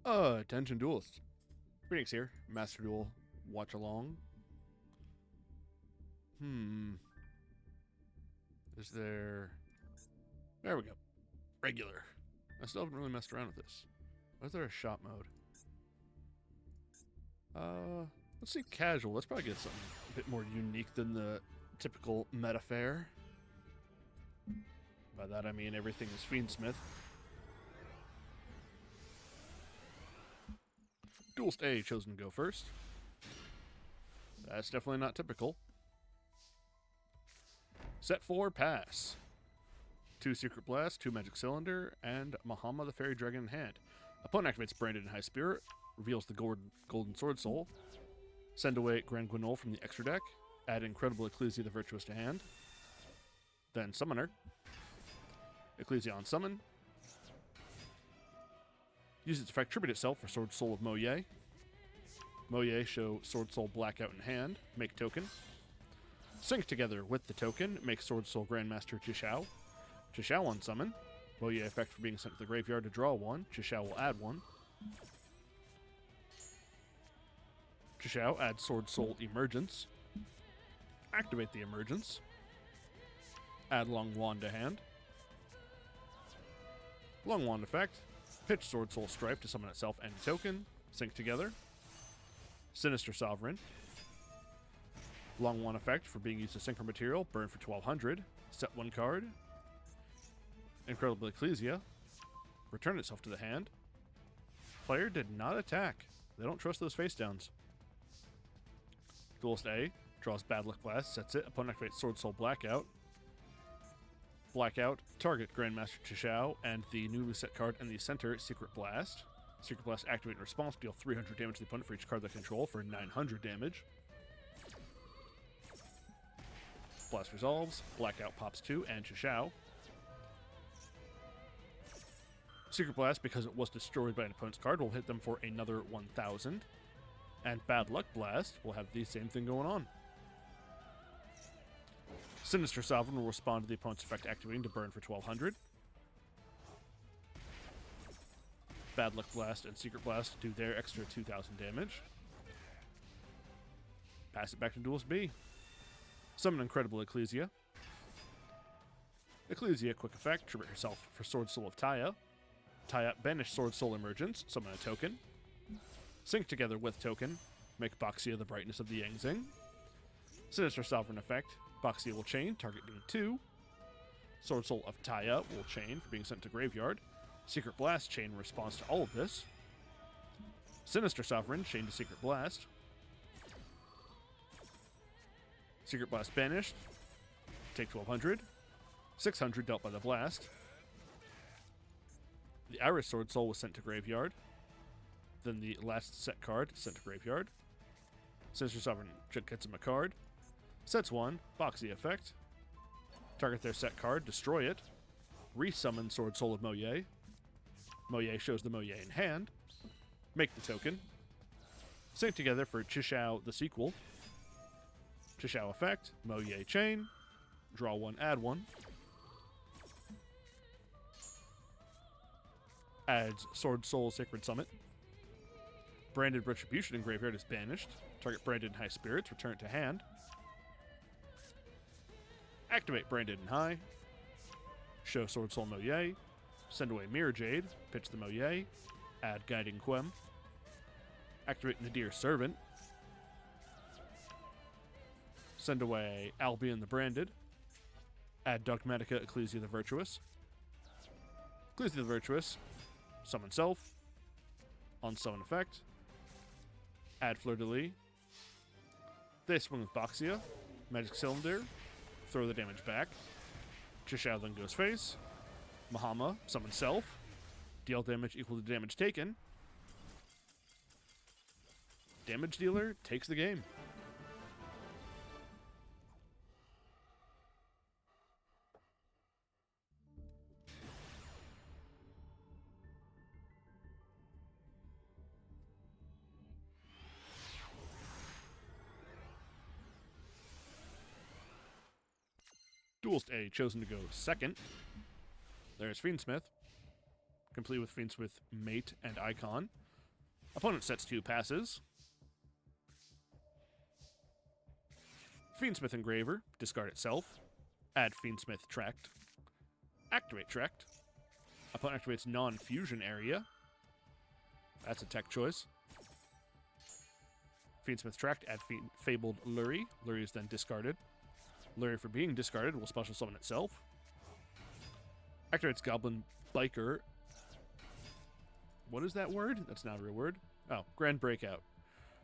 Attention duelists. Phoenix here, Master Duel watch along. Is there... There we go. Regular. I still haven't really messed around with this. Is there a shop mode? Let's see casual. Let's probably get something a bit more unique than the typical meta fare. By that I mean everything is Fiendsmith. Duelist A chosen to go first. That's definitely not typical. Set 4, pass. 2 Secret Blast, 2 Magic Cylinder, and Mahama the Fairy Dragon in hand. Opponent activates Branded in High Spirit, reveals the Golden Sword Soul. Send away Grand Guignol from the extra deck. Add Incredible Ecclesia the Virtuous to hand. Then Summoner. Ecclesia on summon. Use its effect, tribute itself for Sword Soul of Moye. Moye, show Sword Soul Blackout in hand. Make token. Sync together with the token. Make Sword Soul Grandmaster Chishao. Chishao on summon. Moye effect for being sent to the graveyard to draw 1. Chishao will add 1. Chishao adds Sword Soul Emergence. Activate the Emergence. Add Long Wand to hand. Long Wand effect. Pitch Sword Soul Strife to summon itself and token. Sync together. Sinister Sovereign. Long Wand effect for being used as synchro material. Burn for 1200. Set 1 card. Incredible Ecclesia. Return itself to the hand. Player did not attack. They don't trust those face downs. Duelist A draws Bad Luck Blast, sets it. Opponent activates Sword Soul Blackout. Blackout, target Grandmaster Chishao and the newly set card in the center, Secret Blast. Secret Blast activate in response, deal 300 damage to the opponent for each card they control for 900 damage. Blast resolves, Blackout pops 2, and Chishao. Secret Blast, because it was destroyed by an opponent's card, will hit them for another 1000. And Bad Luck Blast will have the same thing going on. Sinister Sovereign will respond to the opponent's effect activating to burn for 1200. Bad Luck Blast and Secret Blast do their extra 2000 damage. Pass it back to Duelist B. Summon Incredible Ecclesia. Ecclesia, quick effect, tribute herself for Sword Soul of Taya. Taya, banish Sword Soul Emergence, summon a token. Sync together with token, make Boxia the brightness of the Yang Zing. Sinister Sovereign effect, Boxia will chain, target being 2. Sword Soul of Taya will chain for being sent to graveyard. Secret Blast chain in response to all of this. Sinister Sovereign chain to Secret Blast. Secret Blast banished. Take 1200. 600 dealt by the blast. The Iris Sword Soul was sent to graveyard. Then the last set card sent to graveyard. Sinister Sovereign gets him a card. Sets 1, Boxy effect. Target their set card, destroy it. Resummon Sword Soul of Moye. Moye shows the Moye in hand. Make the token. Sync together for Chishao the sequel. Chishao effect, Moye chain. Draw 1, add 1. Adds Sword Soul Sacred Summit. Branded Retribution in graveyard is banished. Target Branded in High Spirits, return it to hand. Activate Branded in High. Show Sword Soul Moye. Send away Mirror Jade. Pitch the Moye. Add Guiding Quem. Activate Nadir Servant. Send away Albion the Branded. Add Dogmatica Ecclesia the Virtuous. Ecclesia the Virtuous. Summon Self. On summon effect. Add Fleur de Lis. They swing with Boxia. Magic Cylinder. Throw the damage back. Chishao then goes face. Mahama, summon self. Deal damage equal to damage taken. Damage dealer takes the game. Duelist A chosen to go second. There's Fiendsmith, complete with Fiendsmith Mate and Icon. Opponent sets 2 passes. Fiendsmith Engraver, discard itself. Add Fiendsmith Tract. Activate Tract. Opponent activates non-fusion area. That's a tech choice. Fiendsmith Tract, add Fabled Lurie. Lurie is then discarded. Lurie, for being discarded, will special summon itself. Activates Goblin Biker. What is that word? That's not a real word. Oh, Grand Breakout.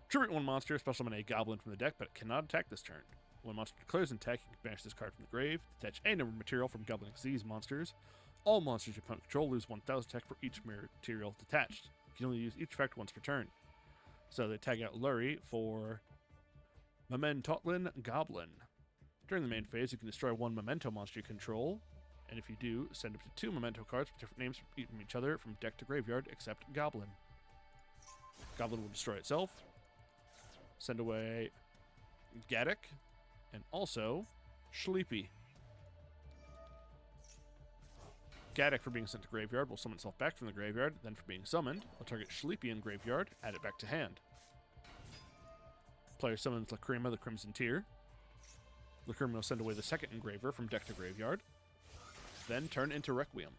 Tribute 1 monster, special summon a goblin from the deck, but it cannot attack this turn. When monster declares an attack, you can banish this card from the grave. Detach a number of material from Goblin Xyz monsters. All monsters your opponent control lose 1,000 attack for each material detached. You can only use each effect once per turn. So they tag out Lurie for Momentotlin Goblin. During the main phase, you can destroy 1 memento monster you control, and if you do, send up to 2 memento cards with different names from each other from deck to graveyard, except Goblin. Goblin will destroy itself. Send away Gaddock, and also Sleepy. Gaddock, for being sent to graveyard, will summon itself back from the graveyard. Then, for being summoned, will target Sleepy in graveyard, add it back to hand. Player summons Lacrima, the Crimson Tear. Lacrima will send away the second engraver from deck to graveyard. Then turn into Requiem.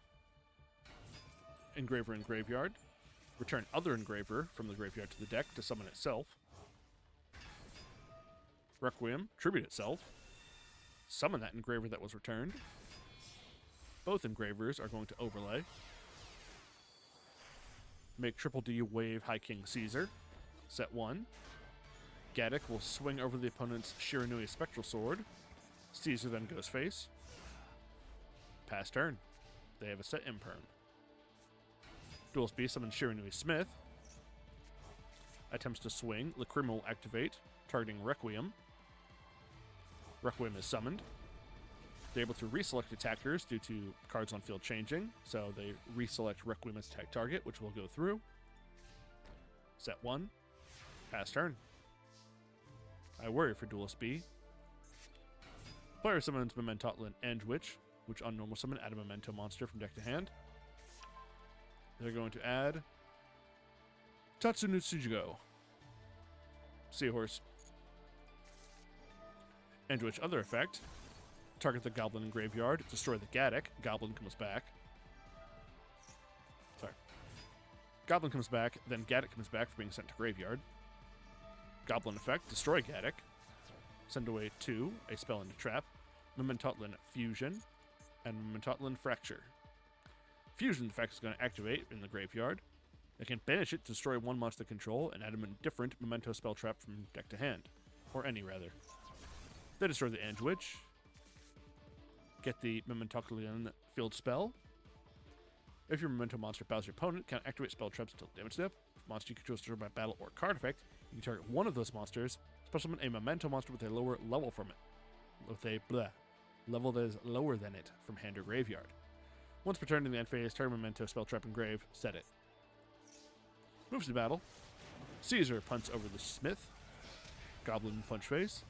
Engraver in graveyard. Return other engraver from the graveyard to the deck to summon itself. Requiem, tribute itself. Summon that engraver that was returned. Both engravers are going to overlay. Make Triple D wave High King Caesar. Set 1. Gaddock will swing over the opponent's Shiranui Spectral Sword. Caesar then goes face. Pass turn. They have a set imperm. Duel Speed summons Shiranui Smith. Attempts to swing. Lacrima will activate, targeting Requiem. Requiem is summoned. They're able to reselect attackers due to cards on field changing, so they reselect Requiem as attack target, which will go through. Set 1. Pass turn. I worry for Duel Speed. Player summons Momentotlin Witch, which on normal summon add a memento monster from deck to hand. They're going to add Tatsunutsujigo. Seahorse. Witch other effect. Target the Goblin in graveyard. Destroy the Gaddock. Goblin comes back. Sorry. Goblin comes back, then Gaddock comes back for being sent to graveyard. Goblin effect. Destroy Gaddock. Send away 2, a spell into trap. Momentotlin Fusion. And Momentotlin Fracture. Fusion effect is going to activate in the graveyard. They can banish it to destroy 1 monster control and add a different memento spell trap from deck to hand. Or any, rather. They destroy the Witch. Get the Momentotlin field spell. If your memento monster battles your opponent, can activate spell traps until damage step. If monster you control is destroyed by battle or card effect, you can target one of those monsters, special summon a memento monster with a lower level from it. With a level that is lower than it from hand or graveyard. Once per turn in the end phase, target memento spell trap engrave, set it. Moves to battle. Caesar punts over the Smith. Goblin punch face.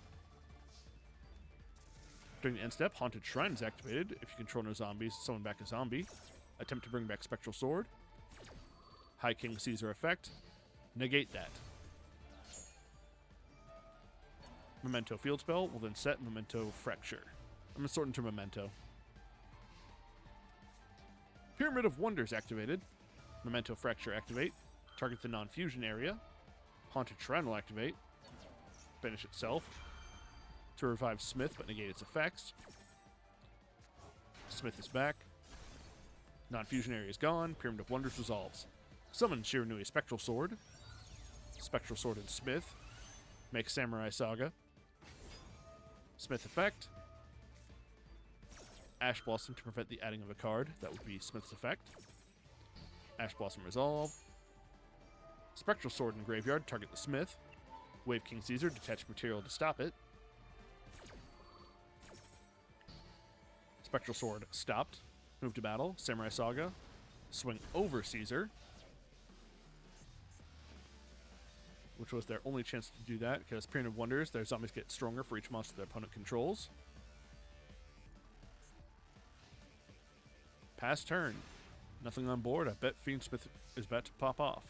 During the end step, Haunted Shrine is activated. If you control no zombies, summon back a zombie. Attempt to bring back Spectral Sword. High King Caesar effect. Negate that. Memento field spell will then set Memento Fracture. I'm going to sort into Memento. Pyramid of Wonders activated. Memento Fracture activate. Target the non-fusion area. Haunted Shrine will activate. Finish itself. To revive Smith but negate its effects. Smith is back. Non-fusion area is gone. Pyramid of Wonders resolves. Summon Shiranui Spectral Sword. Spectral Sword and Smith. Make Samurai Saga. Smith effect. Ash Blossom to prevent the adding of a card. That would be Smith's effect. Ash Blossom resolve. Spectral Sword in graveyard. Target the Smith. Wave King Caesar. Detach material to stop it. Spectral Sword stopped. Move to battle. Samurai Saga. Swing over Caesar. Which was their only chance to do that, because Pyramid of Wonders, their zombies get stronger for each monster their opponent controls. Pass turn. Nothing on board. I bet Fiendsmith is about to pop off.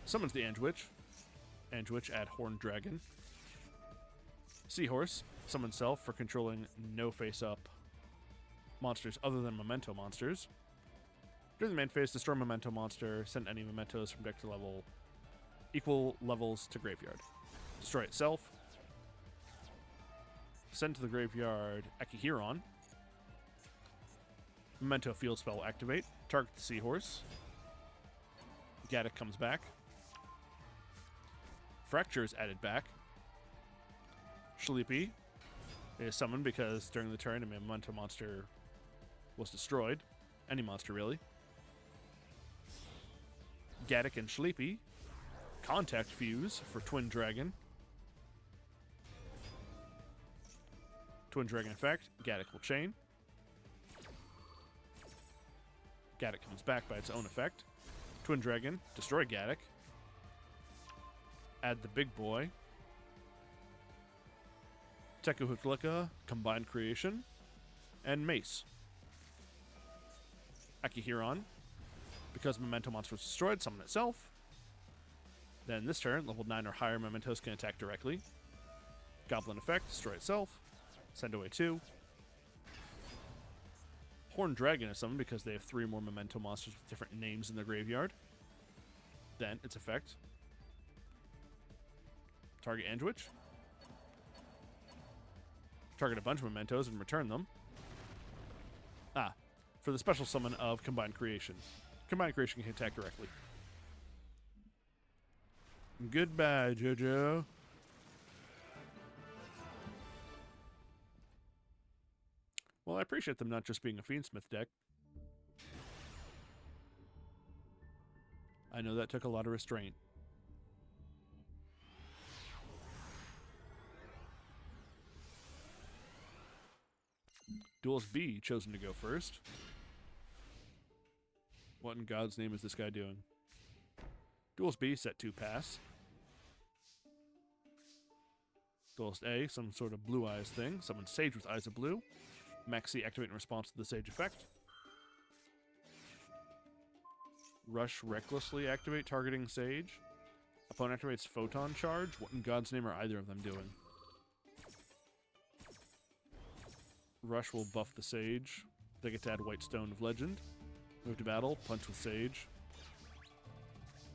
Summons the Angewitch. Angewitch, add Horned Dragon. Seahorse, summon self for controlling no face-up monsters other than Memento monsters. During the main phase, destroy Memento monster, send any Mementos from deck to level equal levels to graveyard. Destroy itself. Send to the graveyard Akihiron. Memento field spell activate. Target the Seahorse. Gaddock comes back. Fracture is added back. Sleepy is summoned because during the turn a Memento monster was destroyed. Any monster, really. Gaddock and Sleepy. Contact Fuse for Twin Dragon. Twin Dragon effect. Gaddock will chain. Gaddock comes back by its own effect. Twin Dragon, destroy Gaddock. Add the big boy. Tekuhutlika, Combined Creation. And Mace. Akihiron. Because Memento Monster was destroyed, summon itself. Then this turn, level 9 or higher Mementos can attack directly. Goblin effect, destroy itself. Send away 2. Horned Dragon is summoned because they have 3 more Memento monsters with different names in their graveyard. Then, its effect. Target Angewitch. Target a bunch of Mementos and return them. For the special summon of Combined Creation. Combined Creation can attack directly. Goodbye, JoJo. Well, I appreciate them not just being a Fiendsmith deck. I know that took a lot of restraint. Duel's B chosen to go first. What in God's name is this guy doing? Duel's B, set 2 pass. Duelist A, some sort of blue eyes thing. Summon Sage with Eyes of Blue. Maxi activate in response to the Sage effect. Rush recklessly activate targeting Sage. Opponent activates Photon Charge. What in God's name are either of them doing? Rush will buff the Sage. They get to add White Stone of Legend. Move to battle. Punch with Sage.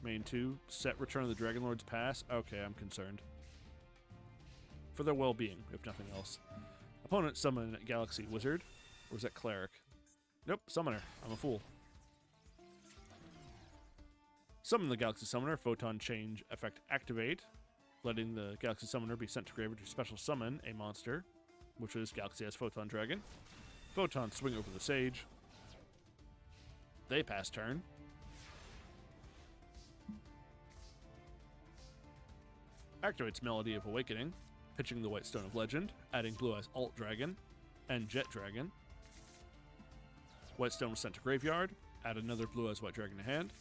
Main 2. Set Return of the Dragonlord's Pass. Okay, I'm concerned. For their well-being, if nothing else. Opponent summon Galaxy Wizard. Or is that Cleric? Nope, Summoner. I'm a fool. Summon the Galaxy Summoner. Photon Change effect activate. Letting the Galaxy Summoner be sent to graveyard to special summon a monster, which is Galaxy has Photon Dragon. Photon swing over the Sage. They pass turn. Activates Melody of Awakening, pitching the White Stone of Legend, adding Blue Eyes Alt Dragon and Jet Dragon. White Stone was sent to graveyard, add another Blue Eyes White Dragon to hand.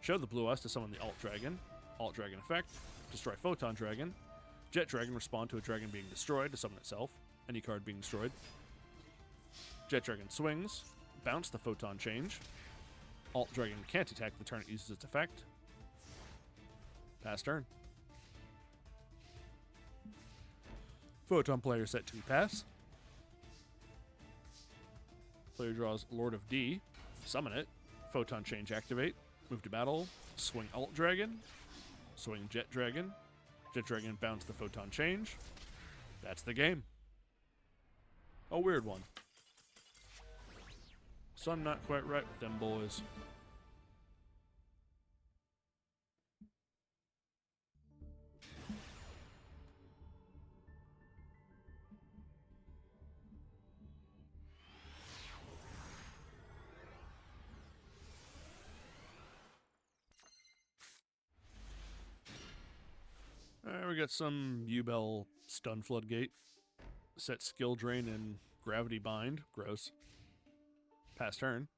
Show the Blue Eyes to summon the Alt Dragon effect, destroy Photon Dragon. Jet Dragon respond to a dragon being destroyed to summon itself, any card being destroyed. Jet Dragon swings, bounce the Photon Change. Alt Dragon can't attack the turn it uses its effect. Pass turn. Photon player set 2 pass. Player draws Lord of D. Summon it. Photon Change activate. Move to battle. Swing Alt Dragon. Swing Jet Dragon. Jet Dragon bounce the Photon Change. That's the game. A weird one. So I'm not quite right with them boys. We got some U-Bell Stun Floodgate. Set Skill Drain and Gravity Bind. Gross. Pass turn.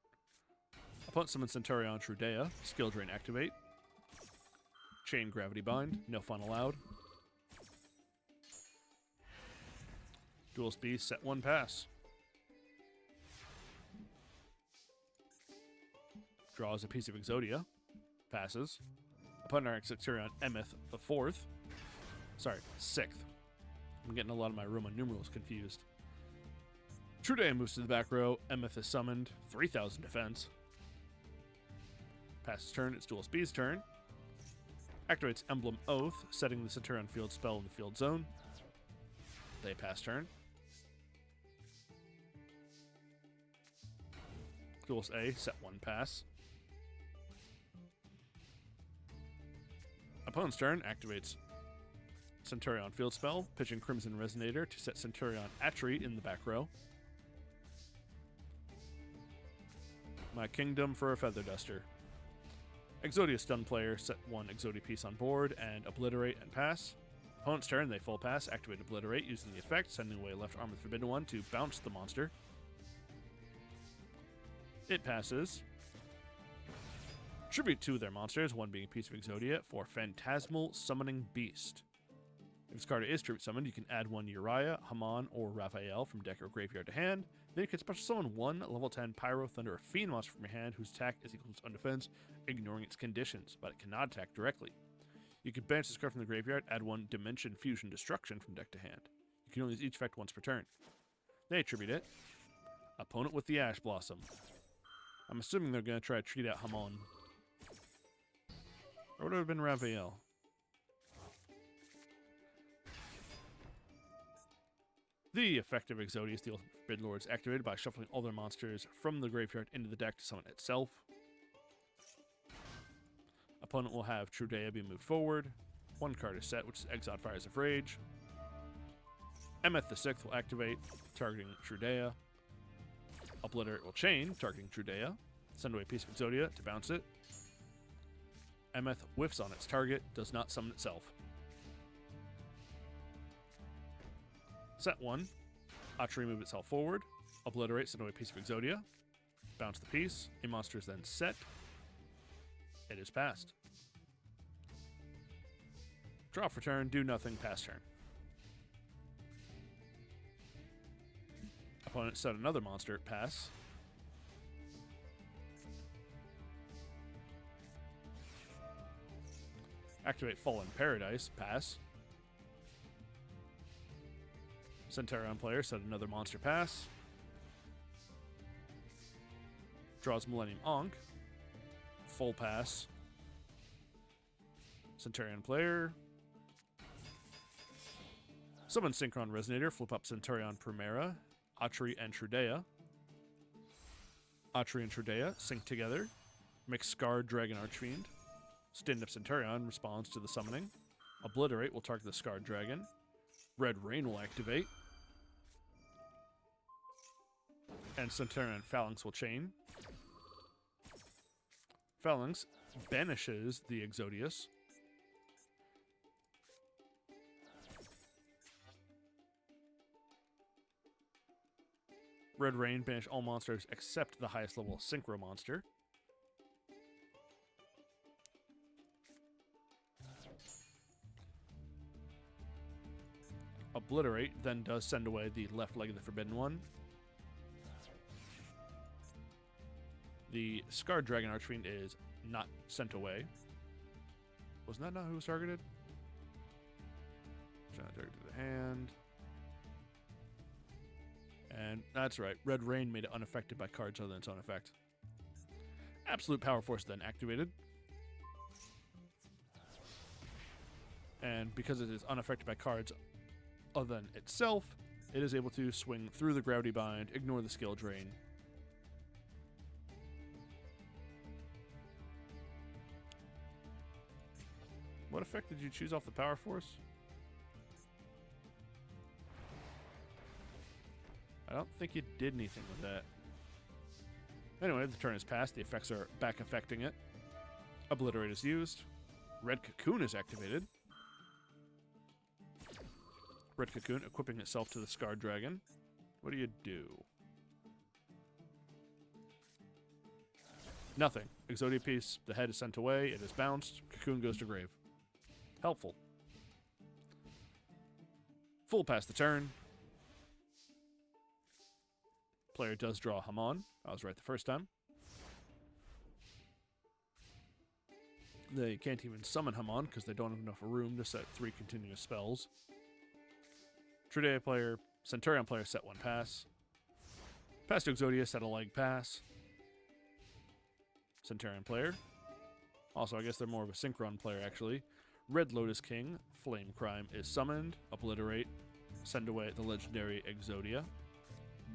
Opponent summon Centurion Trudea. Skill Drain activate. Chain Gravity Bind. No fun allowed. Duelist B, set 1 pass. Draws a piece of Exodia. Passes. Opponent Centurion Emeth the 4th. Sorry, 6th. I'm getting a lot of my Roman numerals confused. Trudea moves to the back row. Emeth is summoned. 3,000 defense. Passes turn. It's Duel Speed's turn. Activates Emblem Oath, setting the Centurion field spell in the field zone. They pass turn. Duelist A, set 1 pass. Opponent's turn activates Centurion field spell, pitching Crimson Resonator to set Centurion Atri in the back row. My Kingdom for a Feather Duster. Exodia stun player, set 1 Exodia piece on board and obliterate and pass. Opponent's turn, they full pass, activate obliterate using the effect, sending away left arm of the Forbidden One to bounce the monster. It passes. Tribute 2 of their monsters, one being a piece of Exodia, for Phantasmal Summoning Beast. If this card is tribute summoned, you can add 1 Uriah, Haman, or Raphael from deck or graveyard to hand. Then you can special summon 1 level 10 Pyro, Thunder, or Fiend monster from your hand whose attack is equal to its own defense, ignoring its conditions, but it cannot attack directly. You can banish this card from the graveyard, add 1 Dimension Fusion Destruction from deck to hand. You can only use each effect once per turn. They attribute it. Opponent with the Ash Blossom. I'm assuming they're going to try to treat out Haman. Or would it have been Raphael? The effect of Exodia, the Ultimate Forbidden Lord, is activated by shuffling all their monsters from the graveyard into the deck to summon itself. Opponent will have Trudea be moved forward. 1 card is set, which is Exiled Fires of Rage. Emeth the 6th will activate, targeting Trudea. Obliterate will chain, targeting Trudea. Send away a piece of Exodia to bounce it. Emeth whiffs on its target, does not summon itself. Set 1. Atri move itself forward. Obliterate, send away a piece of Exodia. Bounce the piece. A monster is then set. It is passed. Draw for turn, do nothing, pass turn. Opponent set another monster, pass. Activate Fallen Paradise, pass. Centurion player set another monster, pass. Draws Millennium Ankh, full pass. Centurion player. Summon Synchron Resonator, flip up Centurion Primera, Atri and Trudea. Atri and Trudea sync together. Mix Scarred Dragon Archfiend. Stand Up Centurion responds to the summoning. Obliterate will target the Scarred Dragon. Red Rain will activate. And Centurion Phalanx will chain. Phalanx banishes the Exodius. Red Rain banish all monsters except the highest level Synchro monster. Obliterate then does send away the left leg of the Forbidden One. The Scarred Dragon Archfiend is not sent away. Wasn't that not who was targeted? Trying to target the hand. And that's right. Red Rain made it unaffected by cards other than its own effect. Absolute Power Force then activated. And because it is unaffected by cards other than itself, it is able to swing through the Gravity Bind, ignore the skill drain. What effect did you choose off the Power Force? I don't think you did anything with that. Anyway, the turn is passed. The effects are back affecting it. Obliterate is used. Red Cocoon is activated. Red Cocoon equipping itself to the Scarred Dragon. What do you do? Nothing. Exodia piece. The head is sent away. It is bounced. Cocoon goes to grave. Helpful. Full pass the turn. Player does draw Haman. I was right the first time. They can't even summon Hamon because they don't have enough room to set 3 continuous spells. Trudea player, Centurion player set 1 pass. Pass to Exodia, set a leg pass. Centurion player. Also, I guess they're more of a Synchron player, actually. Red Lotus King, Flame Crime is summoned. Obliterate. Send away the legendary Exodia.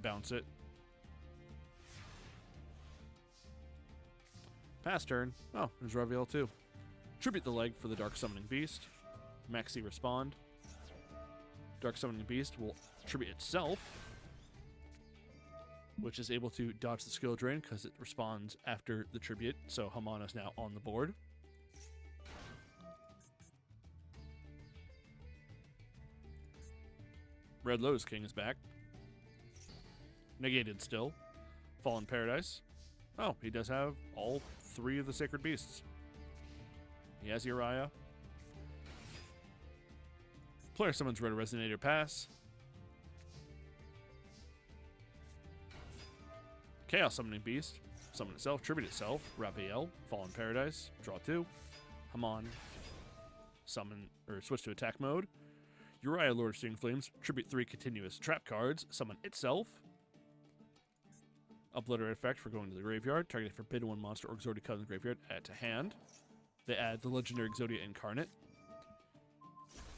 Bounce it. Pass turn. Oh, there's Raviel too. Tribute the leg for the Dark Summoning Beast. Maxi respond. Dark Summoning Beast will tribute itself, which is able to dodge the skill drain because it responds after the tribute, so Hamon is now on the board. Red Lotus King is back. Negated still. Fallen Paradise. Oh, he does have all 3 of the Sacred Beasts. He has Uriah. Player summons Red Resonator Pass. Chaos Summoning Beast. Summon itself, tribute itself. Raviel. Fallen Paradise. Draw 2. Hamon. Summon, or switch to attack mode. Uriah, Lord of Searing Flames. Tribute 3 continuous trap cards. Summon itself. Obliterate effect for going to the graveyard. Target a forbidden 1 monster or Exodia card in the graveyard. Add to hand. They add the legendary Exodia Incarnate.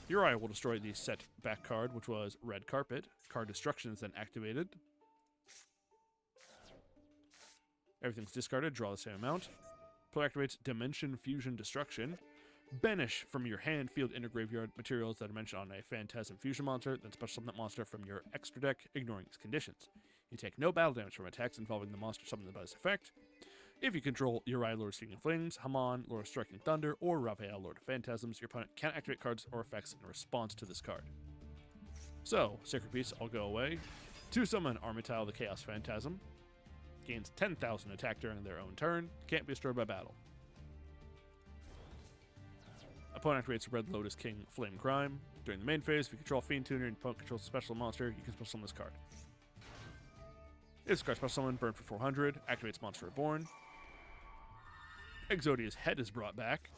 Uriah will destroy the set back card, which was Red Carpet. Card Destruction is then activated. Everything's discarded. Draw the same amount. Player activates Dimension Fusion Destruction. Banish from your hand, field, inner graveyard materials that are mentioned on a Phantasm Fusion monster, then special summon that monster from your extra deck, ignoring its conditions. You take no battle damage from attacks involving the monster summoned by this effect. If you control Uriah, Lord of Searing Flames, Hamon, Lord of Striking Thunder, or Raphael, Lord of Phantasms, your opponent can't activate cards or effects in response to this card. So, Sacred Beasts all go away. To summon Armityle, the Chaos Phantasm. Gains 10,000 attack during their own turn. Can't be destroyed by battle. Opponent activates Red Lotus King Flame Crime. During the main phase, if you control Fiend Tuner and opponent controls a special monster, you can special summon this card. If this card special summon, burn for 400, activates Monster Reborn. Exodia's head is brought back.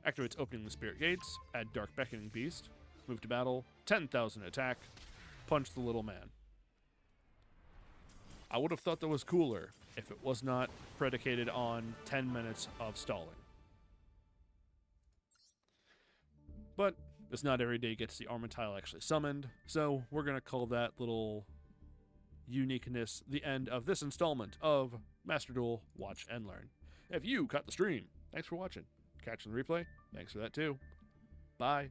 Activates Opening the Spirit Gates, add Dark Beckoning Beast, move to battle, 10,000 attack, punch the little man. I would have thought that was cooler if it was not predicated on 10 minutes of stalling. But it's not every day you get to see Armityle actually summoned, so we're going to call that little uniqueness the end of this installment of Master Duel Watch and Learn. If you caught the stream, thanks for watching. Catching the replay, thanks for that too. Bye.